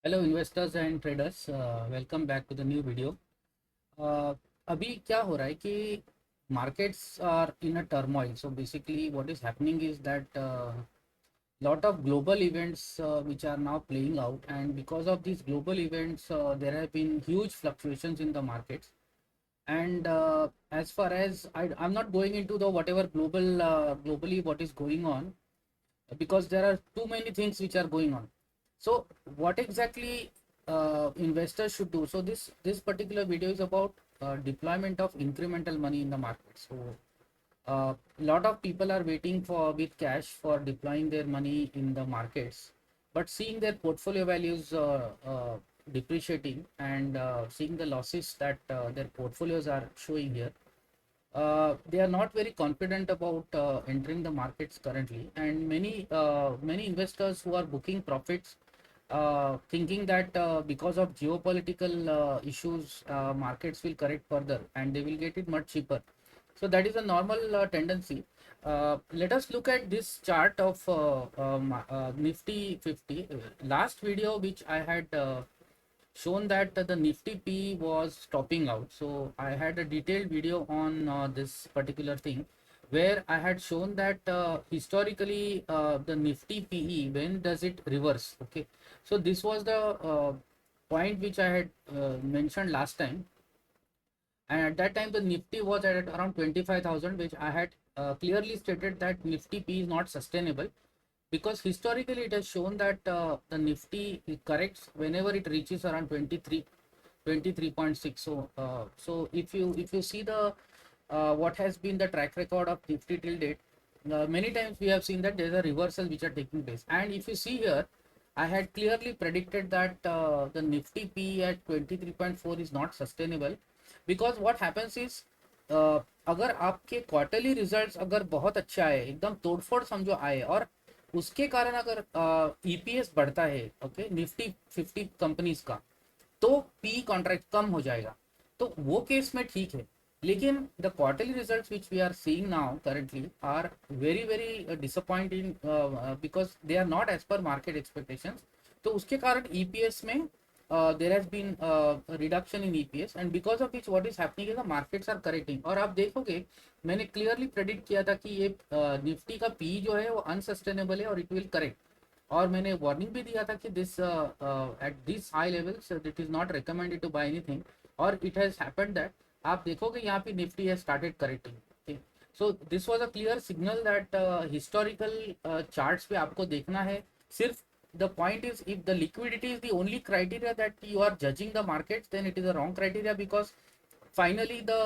Hello investors and traders, welcome back to the new video. अभी क्या हो रहा है कि markets are in a turmoil. So basically what is happening is that lot of global events which are now playing out, and because of these global events there have been huge fluctuations in the markets. And as far as I'm not going into the whatever globally what is going on, because there are too many things which are going on. So what exactly investors should do? So this particular video is about deployment of incremental money in the market. So a lot of people are waiting for with cash for deploying their money in the markets, but seeing their portfolio values depreciating, and seeing the losses that their portfolios are showing here, they are not very confident about entering the markets currently. And many investors who are booking profits, thinking that because of geopolitical issues, markets will correct further and they will get it much cheaper. So that is a normal tendency. Let us look at this chart of Nifty 50. Last video which I had shown that the Nifty P was topping out. So I had a detailed video on this particular thing, where I had shown that historically the Nifty PE, when does it reverse? Okay, so this was the point which I had mentioned last time, and at that time the Nifty was at around 25,000, which I had clearly stated that Nifty P is not sustainable, because historically it has shown that the Nifty corrects whenever it reaches around 23.6. So if you see the what has been the track record of Nifty till date, many times we have seen that there is a reversal which are taking place. And if you see here, I had clearly predicted that the Nifty P at 23.4 is not sustainable, because what happens is, अगर आपके quarterly results अगर बहुत अच्छा आए, एकदम तोड़फोड़ समझो आए, और उसके कारण अगर ईपीएस बढ़ता है, ओके, निफ्टी 50 कंपनीज का, तो पी कॉन्ट्रैक्ट कम हो जाएगा, तो वो केस में ठीक है. लेकिन the quarterly results which we are seeing now currently are very very disappointing, because they are not as per market expectations. तो उसके कारण ईपीएस में there has been reduction in EPS, and because of which what is happening is the markets are correcting. और आप देखोगे, मैंने clearly predict किया था कि ये निफ्टी का पी जो है वो अनसस्टेनेबल है और इट विल करेक्ट. और मैंने वार्निंग भी दिया था कि this at this high levels it is not recommended to buy anything, और इट हैज हैपेंड दैट आप देखोगे यहाँ पे Nifty has started correcting. So this was a clear signal that historical charts पे आपको देखना है. सिर्फ the point is, if the liquidity is the only criteria that you are judging the markets, then it is a wrong criteria, because finally the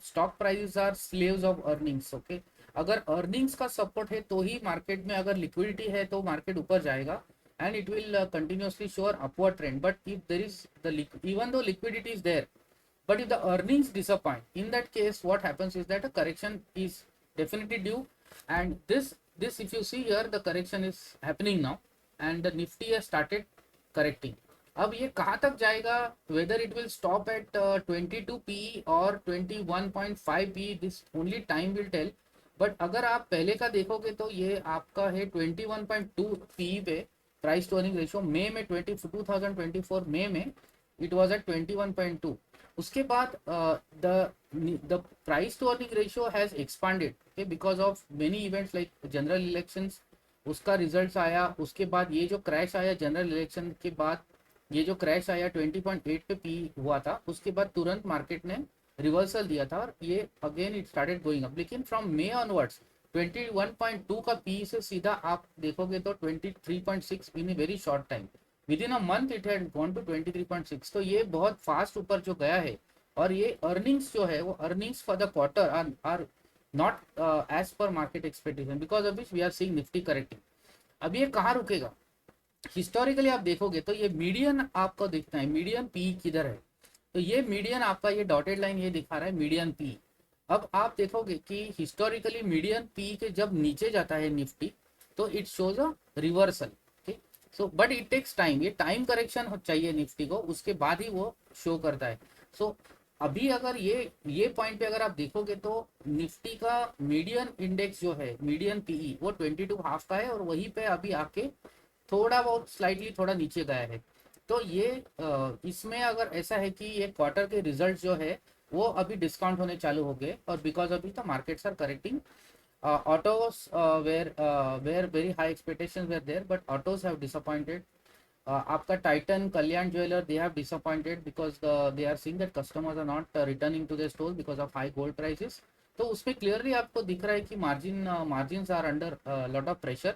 stock prices are slaves of earnings. Okay, अगर earnings का support है तो ही market में, अगर liquidity है तो market ऊपर जाएगा, and it will continuously show an upward trend. But if there is even though liquidity is there, but if the earnings disappoint, in that case what happens is that a correction is definitely due. And this if you see here, the correction is happening now, and the Nifty has started correcting. अब ये कहाँ तक जाएगा, whether it will stop at 22 PE or 21.5 PE, this only time will tell. But अगर आप पहले का देखोगे तो ये आपका है 21.2 PE पे, प्राइस टू अर्निंग रेशियो. मई में 2024 मई में इट वाज एट 21.2. उसके बाद the price to earning ratio has expanded because of many events like general elections. उसका रिजल्ट आया, उसके बाद ये जो क्रैश आया जनरल इलेक्शन के बाद, ये जो क्रैश आया 20.8 पे पी हुआ था, उसके बाद तुरंत मार्केट ने रिवर्सल दिया था और ये again it started going up. लेकिन फ्रॉम मे ऑनवर्ड्स 21.2 का पी से सीधा आप देखोगे तो 23.6 in a very short time. Within a month it had gone to 23.6. तो ये बहुत फास्ट ऊपर जो गया है. और ये अर्निंग्स जो है, वो earnings for the quarter are not as per market expectation, because of which we are seeing Nifty correcting. अब ये कहाँ रुकेगा, हिस्टोरिकली आप देखोगे तो ये मीडियन आपको दिखता है. मीडियन पी किधर है, तो ये मीडियन आपका, ये डॉटेड लाइन ये दिखा रहा है मीडियन पी. अब आप देखोगे कि हिस्टोरिकली मीडियन पी के जब नीचे जाता है निफ्टी, तो इट शोज अ रिवर्सल. ठीक, so but it takes time, ये टाइम करेक्शन चाहिए निफ्टी को, उसके बाद ही वो शो करता है. सो अभी अगर ये पॉइंट पे अगर आप देखोगे तो निफ्टी का मीडियन इंडेक्स जो है, मीडियन पीई, वो 22 हाफ का है, और वहीं पे अभी आके थोड़ा बहुत स्लाइटली थोड़ा नीचे गया है. तो ये इसमें अगर ऐसा है कि ये क्वार्टर के रिजल्ट जो है वो अभी डिस्काउंट होने चालू हो गए, और बिकॉज अभी the markets are correcting, autos where very high expectations were there, but autos have disappointed. आपका Titan, Kalyan jeweller, they have disappointed because they are seeing that customers are not returning to the store because of high gold prices. तो उसमें clearly आपको दिख रहा है कि margin are under lot of pressure.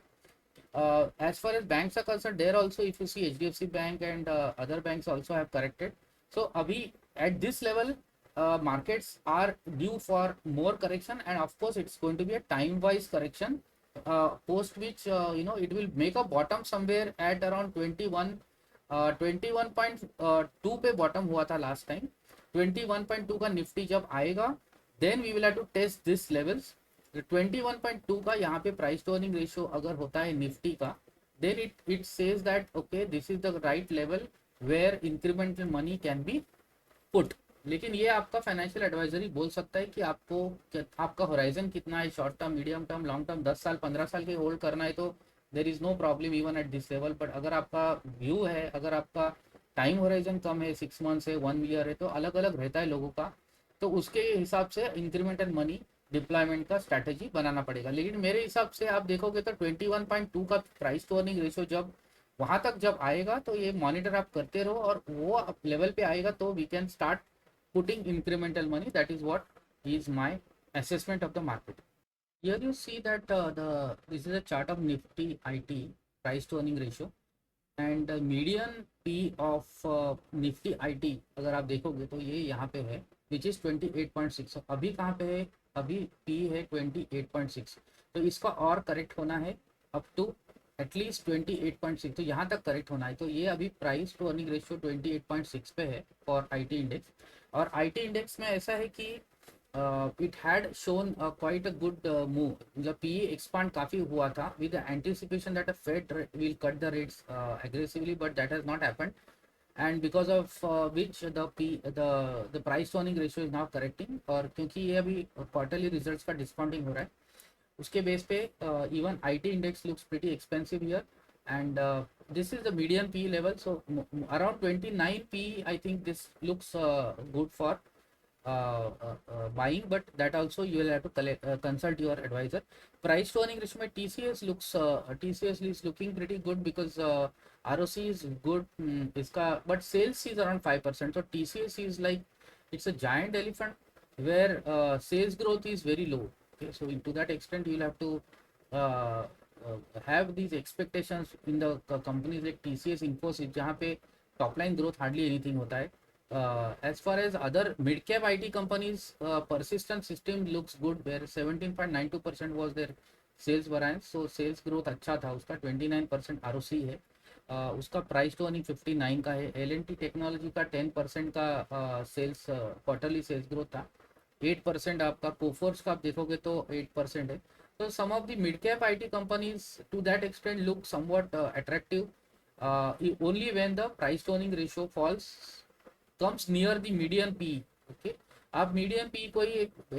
As far as banks are concerned, there also if you see HDFC Bank and other banks also have corrected. So abhi at this level, markets are due for more correction, and of course it's going to be a time-wise correction. Post which it will make a bottom somewhere at around 21.2 पे bottom हुआ था last time. 21.2 का Nifty जब आएगा, then we will have to test this levels. 21.2 का यहाँ पे price to earning ratio अगर होता है निफ्टी का, then it says that okay this is the right level where incremental money can be put. लेकिन ये आपका फाइनेंशियल एडवाइजर ही बोल सकता है कि आपको आपका होराइजन कितना है, short term, medium term, long term, 10 साल 15 साल के होल्ड करना है तो there is no problem even at this level. But अगर आपका व्यू है, अगर आपका टाइम होराइजन कम है, 6 मंथ्स है, 1 ईयर है, तो अलग अलग रहता है लोगों का, तो उसके हिसाब से इंक्रीमेंटल मनी डिप्लॉयमेंट का स्ट्रैटेजी बनाना पड़ेगा। लेकिन मेरे हिसाब से आप देखोगे तो 21.2 का प्राइस टू अर्निंग रेशियो जब वहां तक जब आएगा तो ये मॉनिटर आप करते रहो, और वो लेवल पे आएगा तो we can start putting incremental money. That is what is my assessment of the market. Here you see that the this is a chart of Nifty IT price to earning ratio and median P of Nifty IT अगर आप देखोगे तो ये यहाँ पे है which is 28.6। अभी कहाँ पे है, अभी पी है 28.6, तो इसका और करेक्ट होना है अप टू एटलीस्ट 28.6, तो यहाँ तक करेक्ट होना है। तो ये अभी प्राइस टू अर्निंग रेशियो 28.6 पे है फॉर आईटी इंडेक्स। और आईटी इंडेक्स में ऐसा है कि it had shown quite a good move. The PE expand काफी हुआ था with the anticipation that a Fed will cut the rates aggressively, but that has not happened, and because of which the price to earning ratio is now correcting। और क्योंकि ये अभी quarterly results का discounting हो रहा है, उसके base पे even IT index looks pretty expensive here, and this is the median PE level, so around 29 PE I think this looks good for buying, but that also you will have to consult your advisor। Price to earning ratio में TCS is looking pretty good because ROC is good, इसका, but sales is around 5%, so TCS is like it's a giant elephant where sales growth is very low। Okay, so to that extent you will have to uh, have these expectations in the companies like TCS, Infosys जहाँ पे top line growth hardly anything होता है। As far as other mid-cap IT companies, Persistent System looks good where 17.92% was their sales variance, so sales growth अच्छा था उसका, 29% ROC है। उसका price to earning 59 का है। L&T टेक्नोलॉजी का 10% का सेल्स क्वार्टरली सेल्स ग्रोथ था। 8% आपका कोफोर्स का आप देखोगे तो 8% है। तो some of the mid cap IT companies to that extent look somewhat attractive only when the price to earning ratio falls comes near the median PE। Okay, आप median P को ही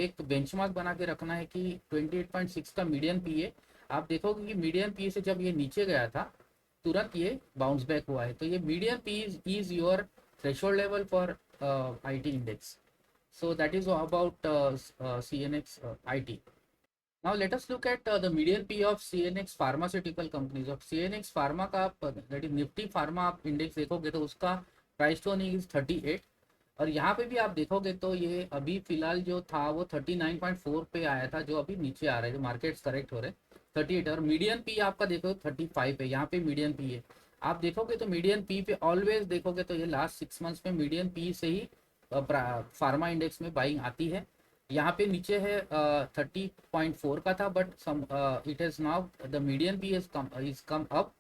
एक बेंचमार्क बना के रखना है कि 28.6 का मीडियन पी है। आप देखोगे कि मीडियन पी से जब ये नीचे गया था तुरंत ये बाउंस बैक हुआ है, तो ये median P is your threshold level for IT index. So that is about CNX IT। Now let us look at the median P of CNX pharmaceutical companies। of CNX pharma का आप that is Nifty pharma आप index देखोगे तो उसका price to earning is 38, और यहाँ पे भी आप देखोगे तो ये अभी फिलहाल जो था वो 39.4 पे आया था, जो अभी नीचे आ रहा है, जो मार्केट्स करेक्ट हो रहे हैं 38। और मीडियन पी आपका देखो 35 है, यहाँ पे मीडियन पी है। आप देखोगे तो मीडियन पी पे ऑलवेज देखोगे तो ये लास्ट 6 मंथ्स में मीडियन पी से ही फार्मा इंडेक्स में बाइंग आती है। यहाँ पे नीचे है 30.4 का था, but some it is now the median P is come up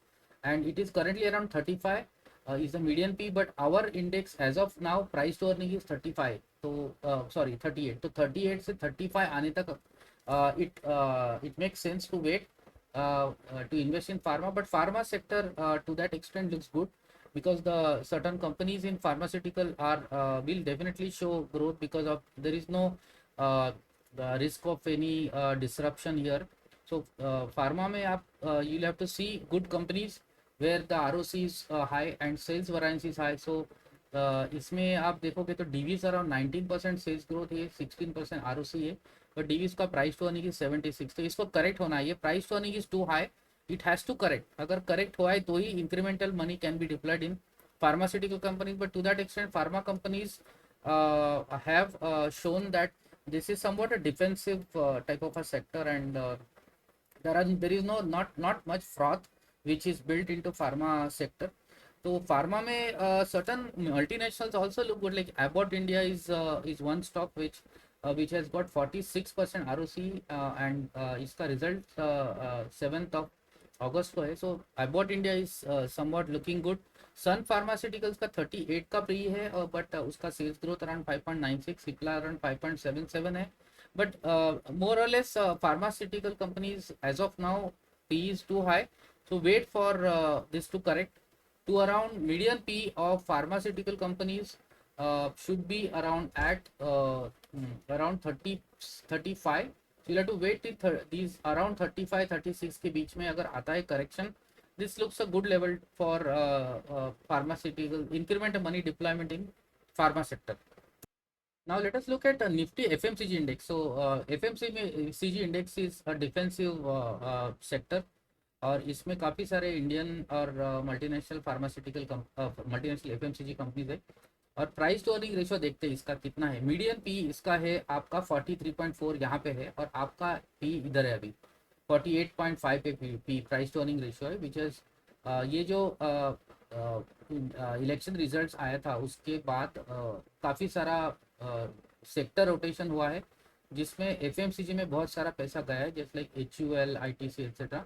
and it is currently around 35 is the median P, but our index as of now price to earning is 35, तो sorry 38, तो 38 से 35 आने तक it makes sense to wait to invest in pharma, but pharma sector to that extent looks good because the certain companies in pharmaceutical are will definitely show growth because of there is no the risk of any disruption here। so pharma में आप you'll have to see good companies where the ROC is high and sales variance is high. So इसमें आप देखोगे तो DVs around 19% sales growth है, 16% ROC है, but DVs का price to earning is 76. तो इसको करेक्ट होना है, ये price to earning is too high, it has to correct. अगर करेक्ट हुआ है तो ही incremental money can be deployed in pharmaceutical companies. But to that extent pharma companies have shown that this is somewhat a defensive type of a sector, and there is no not much froth which is built into pharma sector. तो pharma में certain multinationals also look good, like Abbott India is one stock which has got 46% ROC, and इसका result 7th of August को है. So Abbott India is somewhat looking good. Sun Pharmaceuticals का 38 का pre है, but उसका sales growth around 5.96, Cipla around 5.77 है. But more or less pharmaceutical companies as of now P is too high, so wait for this to correct to around median P of pharmaceutical companies should be around at around 30 35. So you have to wait till these around 35 36 के बीच में अगर आता है correction, this looks a good level for pharmaceutical increment money deployment in pharma sector. Now let us look at Nifty FMCG index. So FMCG index is a defensive sector, और इसमें काफ़ी सारे Indian और multinational pharmaceutical multinational FMCG companies है. और price to earning ratio देखते हैं इसका कितना है. मीडियन पी इसका है आपका 43.4 यहाँ पे है, और आपका पी इधर है अभी 48.5 पे P price to earning ratio है, विच इज ये जो इलेक्शन रिजल्ट्स आया था उसके बाद काफ़ी सारा सेक्टर रोटेशन हुआ है, जिसमें एफएमसीजी में बहुत सारा पैसा गया है, जैसे लाइक HUL, ITC एक्सेट्रा.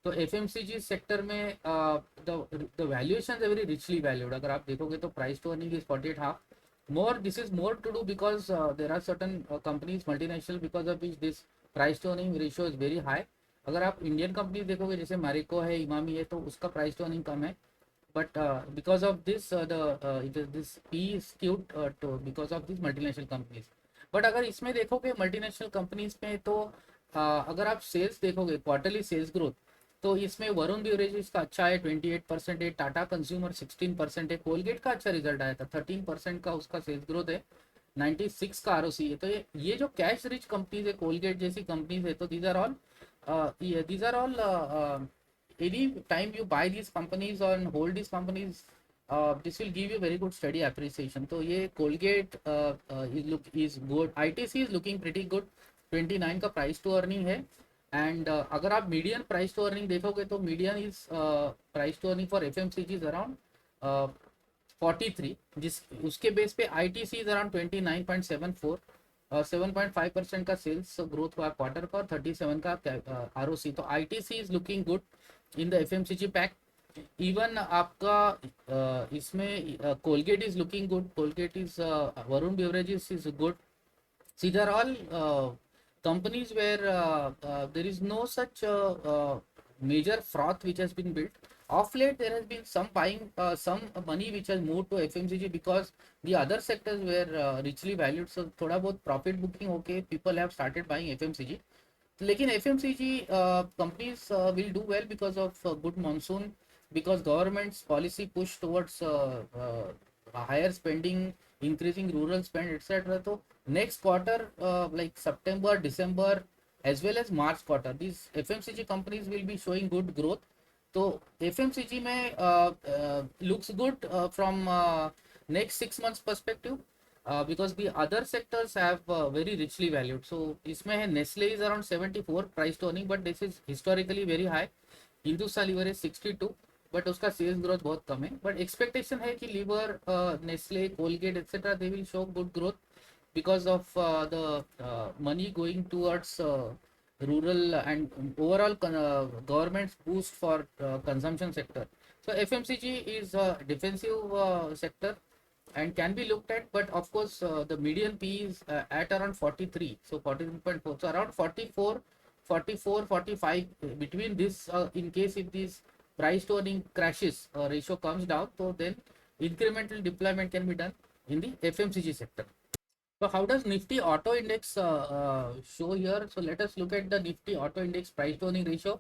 तो एफएमसीजी सेक्टर में the valuation is very richly valued. अगर आप देखोगे तो price to earning is 48 half. More this is more to do because there are certain companies multinational because of which this price to earning ratio is very high. अगर आप Indian companies देखोगे जैसे मैरिको है, इमामी है, तो उसका प्राइस टू अर्निंग कम है. But because of this this P skewed to because of this multinational companies. But अगर इसमें देखोगे मल्टीनेशनल कंपनीज में तो अगर आप सेल्स देखोगे क्वार्टरली सेल्स ग्रोथ, तो इसमें वरुण बेवरेजेस का अच्छा है 28% है, टाटा कंज्यूमर 16% है, कोलगेट का अच्छा रिजल्ट आया था 13% का उसका सेल्स ग्रोथ है, 96 का आरओसी है. तो ये जो कैश रिच कंपनीज है, कोलगेट जैसी कंपनीज है, तो these are all any time you buy these companies और hold these companies, this will give you very good steady appreciation. तो ये Colgate is good, ITC is looking pretty good, 29 का price to earning है. And अगर आप median price to earning देखोगे तो median is price to earning for FMCG is around 43, जिस उसके बेस पे आईटीसी इज अराउंड 29.74, 7.5% का सेल्स ग्रोथ हुआ क्वार्टर पर, 37 का आरओसी. तो ITC is looking good in the FMCG pack. Even आपका इसमें Colgate is looking good, Colgate is Varun beverages is good. These are all companies where there is no such major froth which has been built. Of late, there has been some buying, some money which has moved to FMCG because the other sectors were richly valued. So, थोड़ा बहुत profit booking होके people have started buying FMCG. लेकिन FMCG companies will do well because of good monsoon, because government's policy push towards higher spending, increasing rural spend, etc. तो next quarter like September, December as well as March quarter, these FMCG companies will be showing good growth. तो FMCG में looks good from next 6 months perspective, because the other sectors have very richly valued. So इसमें है Nestle is around 74 price to earning, but this is historically very high. Hindustan Lever is 62, but उसका sales growth बहुत कम है. But expectation है कि Lever, Nestle, Colgate etcetera they will show good growth because of the money going towards rural and overall government's boost for consumption sector. So FMCG is a defensive sector and can be looked at, but of course the median P is at around 43, so 43.4, so around 44, 44, 45 between this, in case if this price to earning crashes, ratio comes down, so then incremental deployment can be done in the FMCG sector. So how does Nifty Auto Index show here? So let us look at the Nifty Auto Index price to earning ratio.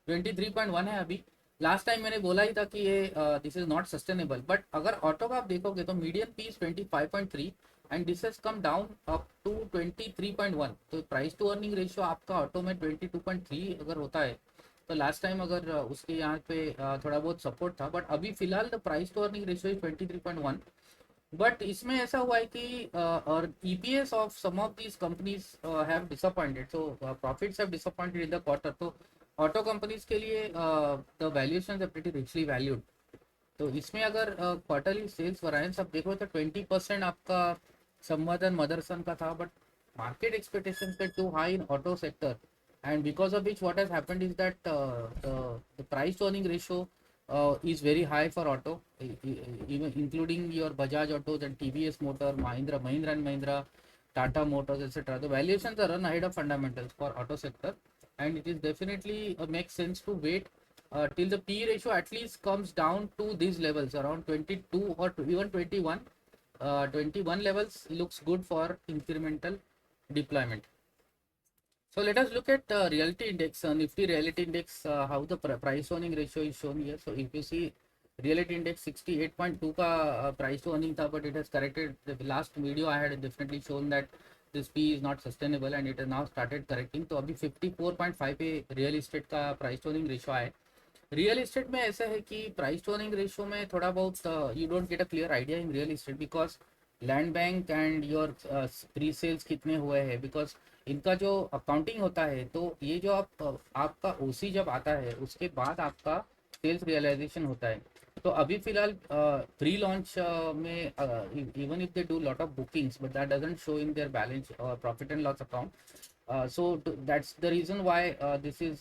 23.1 है अभी. Last time मैंने बोला ही था कि ये this is not sustainable, but अगर auto का आप देखोगे तो medium P is 25.3 and this has come down up to 23.1। तो प्राइस टू अर्निंग रेशियो आपका ऑटो में 22.3 अगर होता है, तो लास्ट टाइम अगर उसके यहाँ पे थोड़ा बहुत सपोर्ट था, बट अभी फिलहाल the price to earning ratio is 23.1। But इसमें ऐसा हुआ है कि और EPS of some of these companies have disappointed, so profits have disappointed in the quarter. तो ऑटो कंपनीज के लिए the valuations are pretty richly valued. तो इसमें अगर क्वार्टरली सेल्स वैरिएंस आप देखो तो 20% आपका संवर्धन मदरसन का था, but market expectations were too high in auto sector, and because of which what has happened is that the price to earning ratio is very high for auto, even including your Bajaj Autos and TVS Motor, Mahindra and Mahindra, Tata Motors, etc. The valuations are run ahead of fundamentals for auto sector, and it is definitely makes sense to wait till the P ratio at least comes down to these levels around 22 or even 21. 21 levels looks good for incremental deployment. So let us look at realty index, Nifty reality index, how the price earning ratio is shown here. So if you see reality index 68.2 ka price to earning tha, but it has corrected. The last video I had definitely shown that this P is not sustainable and it has now started correcting. तो अभी 54.5 पे real estate का price to earning ratio है। Real estate में ऐसा है कि price to earning ratio में थोड़ा बहुत you don't get a clear idea in real estate, because land bank and your pre sales कितने हुए हैं, बिकॉज इनका जो अकाउंटिंग होता है, तो ये जो आपका ओसी जब आता है उसके बाद आपका सेल्स रियलाइजेशन होता है। तो अभी फिलहाल प्री लॉन्च में even if they do lot of bookings but that doesn't show in their balance profit and loss account. So that's the reason why this is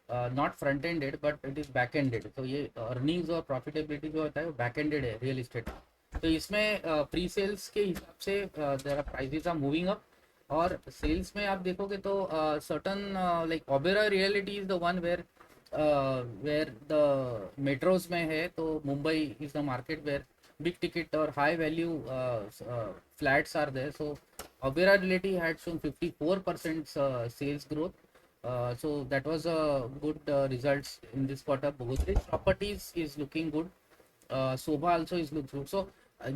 not front ended but it is back ended. तो ये earnings और profitability जो होता है वो back ended है real estate. तो इसमें प्री सेल्स के हिसाब से there are prices are moving up, और सेल्स में आप देखोगे तो certain like Oberoi realty is the one where the metros में है, तो Mumbai is the market where big ticket और high value flats are there. So Oberoi realty had shown 54% sales growth. So that was a good results in this quarter. Godrej Properties is looking good. Sobha also is looks good. So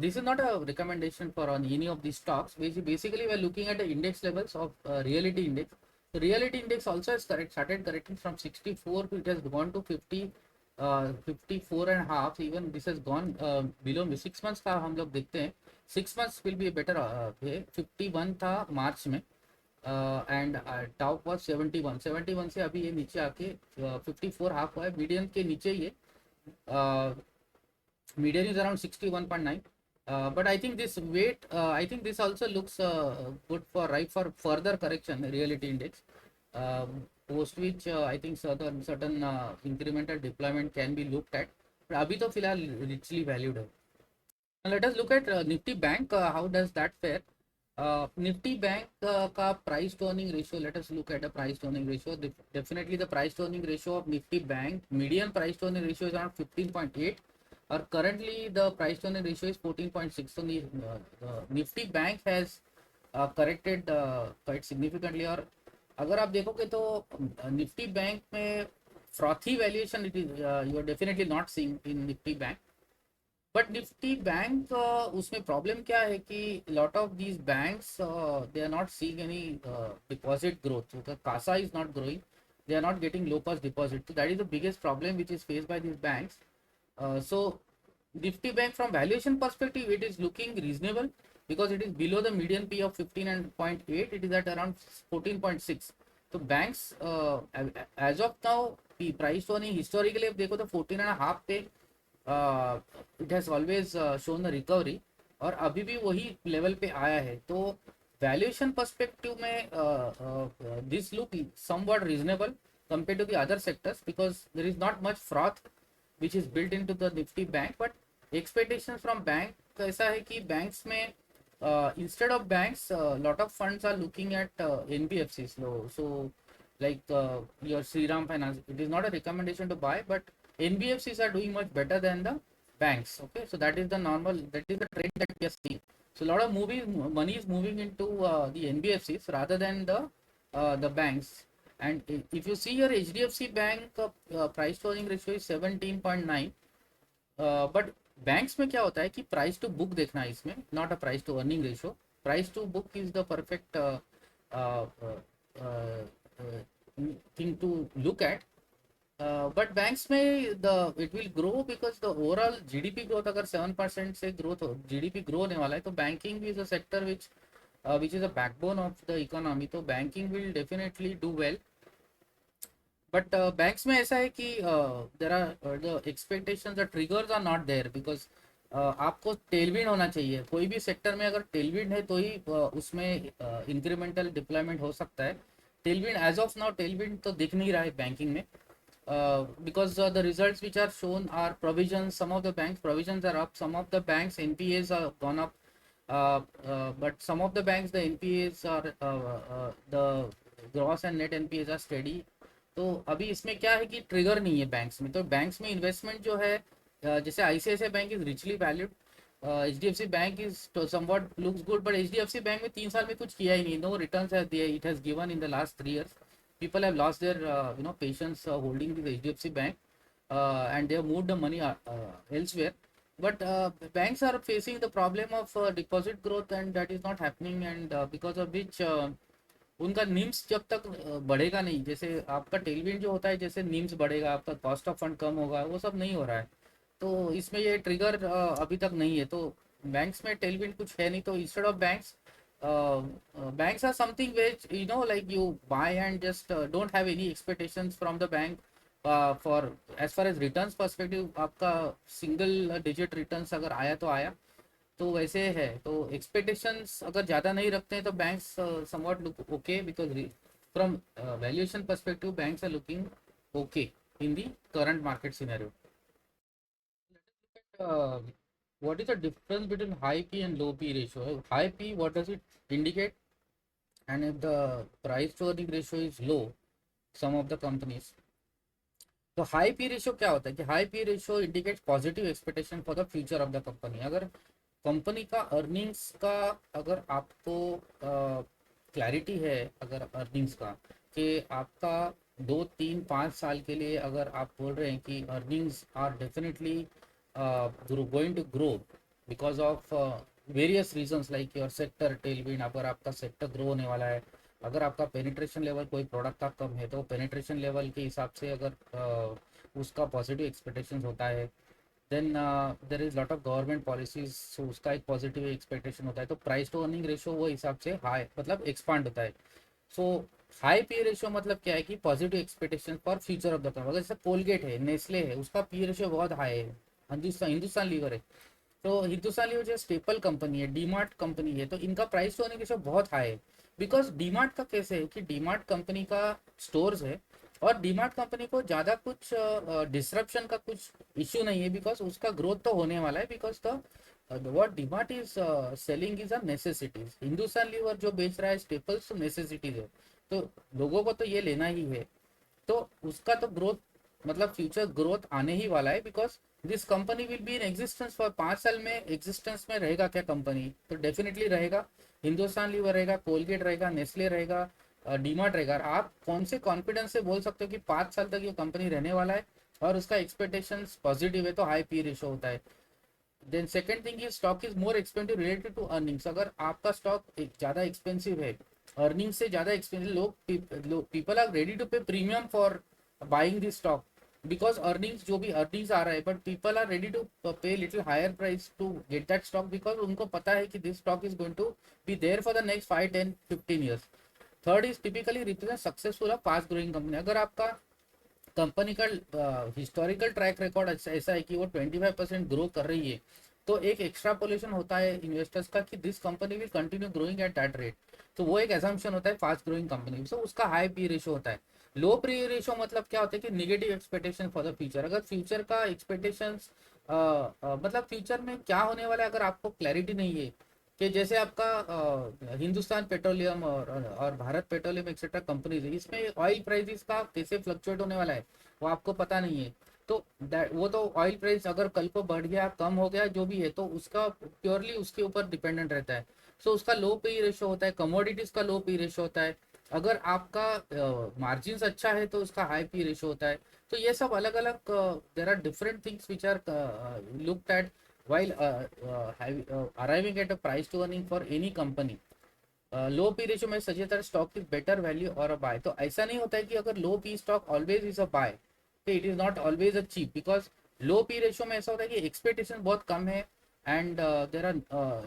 this is not a recommendation for on any of these stocks. Basically, we are looking at the index levels of reality index. The reality index also has started correcting from 64 to it has gone to 50, 54 and a half. Even this has gone below me 6 months का हम लोग देखते हैं 6 months will be a better 51 था मार्च में, and top was 71 से अभी ये नीचे आके 54 हाफ हुआ है, मीडियम के नीचे ये median is around 61.9. But I think this weight, I think this also looks good for right for further correction reality index, post which I think certain incremental deployment can be looked at, but अभी तो फिलहाल richly valued है। Now let us look at Nifty Bank, how does that fare? Nifty Bank का price to earning ratio, let us look at the price to earning ratio. Definitely the price to earning ratio of Nifty Bank, median price to earning ratio is around 15.8, or currently the price to earning ratio is 14.6. So Nifty Bank has corrected quite significantly, और अगर आप देखोगे तो Nifty bank में frothy valuation it is you are definitely not seeing in Nifty bank. But Nifty bank उसमें problem क्या है कि lot of these banks they are not seeing any deposit growth, CASA is not growing, they are not getting low cost deposit. So that is the biggest problem which is faced by these banks. So Nifty Bank from valuation perspective it is looking reasonable because it is below the median P of 15.8. It is at around 14.6. So banks as of now price to earning historically if देखो तो 14 and a half पे it has always shown a recovery, और अभी भी वही level पे आया है। तो वैल्यूएशन पर्सपेक्टिव में this look somewhat reasonable compared to the other sectors because there is not much froth which is built into the Nifty Bank. But expectations from bank ऐसा है कि banks में instead of banks lot of funds are looking at NBFCs. So like your Shriram Finance, it is not a recommendation to buy, but NBFCs are doing much better than the banks. Okay, so that is the trend that we are seeing. So a lot of money is moving into the NBFCs rather than the banks. And if you see your HDFC Bank price to earning ratio is 17.9. But banks में क्या होता है कि price to book देखना है इसमें, not a price to earning ratio. Price to book is the perfect thing to look at. But banks में the it will grow because the overall GDP growth अगर 7% से ग्रोथ हो, GDP grow होने वाला है, तो banking is a sector which is a backbone of the economy, तो banking will definitely do well. But banks में ऐसा है कि there are the expectations the triggers are not there because आपको टेलविंड होना चाहिए. कोई भी सेक्टर में अगर टेलविंड है तो ही उसमें इंक्रीमेंटल डिप्लॉयमेंट हो सकता है. Tailwind as of now tailwind तो दिख नहीं रहा है बैंकिंग में, because the results which are shown are provisions. Some of the banks provisions are up, some of the banks NPAs are gone up, but some of the banks the NPAs are the gross and net NPAs are steady. तो अभी इसमें क्या है कि trigger नहीं है banks में, तो बैंक्स में इन्वेस्टमेंट जो है जैसे ICICI bank is richly valued, HDFC bank is somewhat looks good, but HDFC bank में 3 साल में कुछ किया ही नहीं, no returns it has given in the last 3 years. People have lost their patience holding the HDFC Bank, and they have moved the money elsewhere. But banks are facing the problem of deposit growth, and that is not happening, and because of which उनका निम्स जब तक बढ़ेगा नहीं, जैसे आपका Tailwind जो होता है, जैसे निम्स बढ़ेगा आपका कॉस्ट ऑफ फंड कम होगा, वो सब नहीं हो रहा है. तो इसमें ये ट्रिगर अभी तक नहीं है, तो बैंक्स में टेलविंड कुछ है नहीं. तो instead of banks, banks are something which like you buy and just don't have any expectations from the bank for as far as returns perspective. आपका सिंगल डिजिट रिटर्न्स अगर आया तो आया, तो वैसे है. तो एक्सपेक्टेशंस अगर ज़्यादा नहीं रखते हैं तो banks somewhat look okay, because from valuation perspective banks are looking okay in the current market scenario. uh, what is the difference between high P and low P ratio? High P, what does it indicate? And if the price to earning ratio is low, some of the companies, तो high P ratio क्या होता है कि high P ratio indicates positive expectation for the future of the company. अगर company का earnings का, अगर आपको क्लैरिटी है अगर अर्निंग्स का, कि आपका 2 3 5 साल के लिए अगर आप बोल रहे हैं कि earnings are definitely going to grow because of various reasons like your sector tailwind, अगर आपका सेक्टर ग्रो होने वाला है, अगर आपका पेनिट्रेशन लेवल कोई प्रोडक्ट का कम है, तो पेनिट्रेशन लेवल के हिसाब से अगर उसका पॉजिटिव एक्सपेक्टेशंस होता है, then there is lot of government policies, so उसका एक पॉजिटिव एक्सपेक्टेशन होता है, तो प्राइस टू अर्निंग रेशियो वो हिसाब से हाई मतलब एक्सपांड होता है. सो हाई पी रेशियो मतलब क्या है कि positive expectation for future of the company. अगर जैसे कोलगेट है, नेस्ले है, उसका पी रेशियो बहुत हाई है. हिंदुस्तान लीवर है, तो हिंदुस्तान लीवर जो स्टेपल कंपनी है, डीमार्ट कंपनी है, तो इनका प्राइस टू अर्निंग रेशियो बहुत हाई है. बिकॉज डीमार्ट का कैसे है कि डीमार्ट कंपनी का स्टोर्स है, और डीमार्ट कंपनी को ज़्यादा कुछ डिसरप्शन का कुछ इश्यू नहीं है, बिकॉज उसका ग्रोथ तो होने वाला है. Because the what DMart is selling is a necessities. Hindustan Lever जो बेच रहा है स्टेपल्स, तो नेसेसिटीज है, तो लोगों को तो ये लेना ही है, तो उसका तो ग्रोथ मतलब फ्यूचर ग्रोथ आने ही वाला है. Because this company will be in existence for 5 साल में. एग्जिस्टेंस में रहेगा क्या कंपनी, तो डेफिनेटली रहेगा. हिंदुस्तान लीवर रहेगा, कोलगेट रहेगा, नेस्ले रहेगा, डीमार्ट रहेगा. आप कौन से कॉन्फिडेंस से बोल सकते हो कि 5 साल तक ये कंपनी रहने वाला है और उसका एक्सपेक्टेशंस पॉजिटिव है, तो हाई पी रेशो होता है. Then second thing is stock is more expensive related to earnings. अगर आपका स्टॉक ज़्यादा एक्सपेंसिव है, अर्निंग से ज़्यादा एक्सपेंसिव, लोग people are ready to pay premium for buying this stock, because earnings जो भी अर्निंग्स आ रहा है, but people are ready to pay little higher price to get that stock, because उनको पता है कि this stock is going to be there for the next 5 10 15 years. Third is typically represent successful of fast growing company. अगर आपका company का historical track record ऐसा है कि वो 25% ग्रो कर रही है, तो एक एक्स्ट्रापोलेशन होता है इन्वेस्टर्स का कि this company will continue growing at that rate, तो वो एक एजम्पशन होता है फास्ट ग्रोइंग कंपनी. सो उसका हाई पी रेशो होता है. लो पी रेशो मतलब क्या होता है कि negative expectation for the future. अगर फ्यूचर का एक्सपेक्टेशंस मतलब फ्यूचर में क्या होने वाला है अगर आपको क्लैरिटी नहीं है, कि जैसे आपका हिंदुस्तान पेट्रोलियम और भारत पेट्रोलियम एक्सेट्रा कंपनीज है, इसमें ऑयल प्राइसेस का कैसे फ्लक्चुएट होने वाला है वो आपको पता नहीं है. तो वो तो ऑयल प्राइस अगर कल को बढ़ गया, कम हो गया, जो भी है, तो उसका प्योरली उसके ऊपर डिपेंडेंट रहता है. सो उसका लो पी रेशो होता है. कमोडिटीज का लो पी रेशो होता है. अगर आपका मार्जिन अच्छा है तो उसका हाई पी रेशो होता है। तो ये सब अलग अलग, there are different things which are looked at while arriving at a price to earning for any company. Low P ratio में suggest that stock is better value और अ बाय। तो ऐसा नहीं होता है कि अगर low P stock always is a buy, तो it is not always a cheap, because low P ratio में ऐसा होता है कि एक्सपेक्टेशन बहुत कम है and there are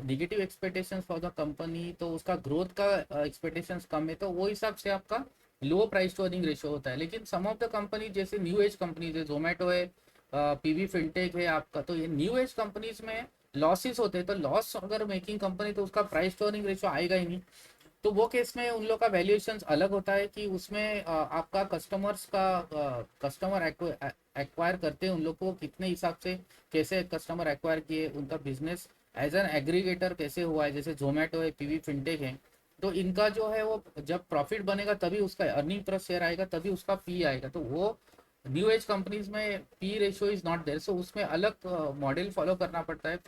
negative expectation for the company, तो उसका ग्रोथ का एक्सपेक्टेशन कम है, तो वो हिसाब से आपका low price to earning ratio होता है। लेकिन सम ऑफ द कंपनी जैसे न्यू एज कंपनीज है, जोमेटो है, पीवी फिनटेक है आपका, तो ये न्यू एज कंपनीज में लॉसेस होते हैं। तो लॉस अगर मेकिंग कंपनी, तो उसका प्राइस टू अर्निंग रेशियो आएगा ही नहीं। तो वो केस में उन लोग का वैल्यूएशन अलग होता है कि उसमें आपका कस्टमर्स का कस्टमर एक्वायर करते हैं उन लोग को कितने हिसाब से, कैसे कस्टमर एक्वायर किए, उनका बिजनेस एज एन एग्रीगेटर कैसे हुआ है, जैसे जोमेटो है, पीवी फिनटेक है। तो इनका जो है वो जब प्रॉफिट बनेगा तभी उसका अर्निंग पर शेयर आएगा, तभी उसका पी आएगा। तो वो न्यू एज कंपनीज में P ratio is not there, so उसमें अलग मॉडल फॉलो करना पड़ता है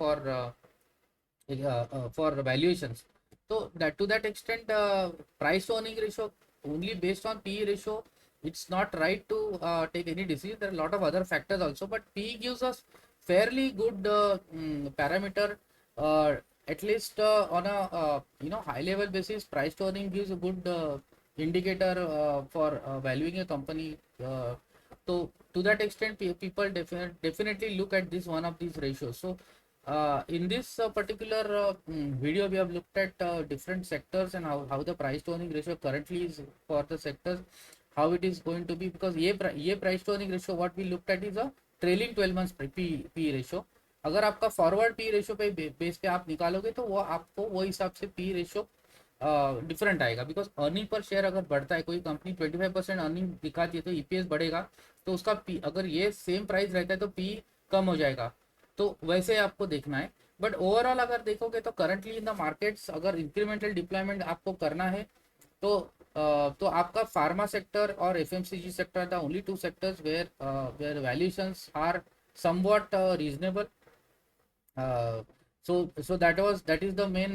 for valuations. So that to that extent, price to earning ratio only based on PE ratio, it's not right to take any decision. There are a lot of other factors also, but PE gives us fairly good parameter. At least on a high level basis, price to earning gives a good indicator for valuing a company. So to that extent, people definitely look at this one of these ratios. So in this particular video, we have looked at different sectors and how the price to earning ratio currently is for the sectors, how it is going to be, because ये price to earning ratio what we looked at is a trailing 12 months P ratio. अगर आपका forward P ratio पे base पे आप निकालोगे तो वो आपको वो हिसाब से पी रेशियो डिफरेंट आएगा, बिकॉज अर्निंग पर शेयर अगर बढ़ता है, कोई कंपनी 25% अर्निंग दिखाती है तो ईपीएस बढ़ेगा, तो उसका पी, अगर ये सेम प्राइस रहता है तो पी कम हो जाएगा। तो वैसे आपको देखना है। बट ओवरऑल अगर देखोगे तो करंटली इन द मार्केट्स अगर इंक्रीमेंटल डिप्लॉयमेंट आपको करना है तो तो आपका फार्मा सेक्टर और FMCG sector the only two sectors where valuations are somewhat reasonable. So that is the main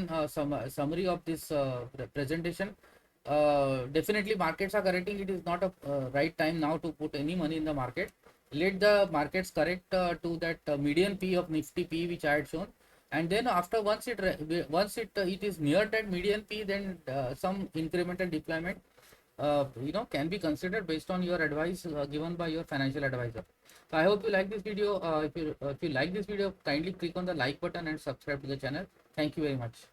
summary of this presentation. Definitely markets are correcting. It is not a right time now to put any money in the market. Let the markets correct to that median P of Nifty P which I had shown, and then after once it is near that median P, then some incremental deployment can be considered based on your advice given by your financial advisor. So I hope you like this video. If you like this video, kindly click on the like button and subscribe to the channel. Thank you very much.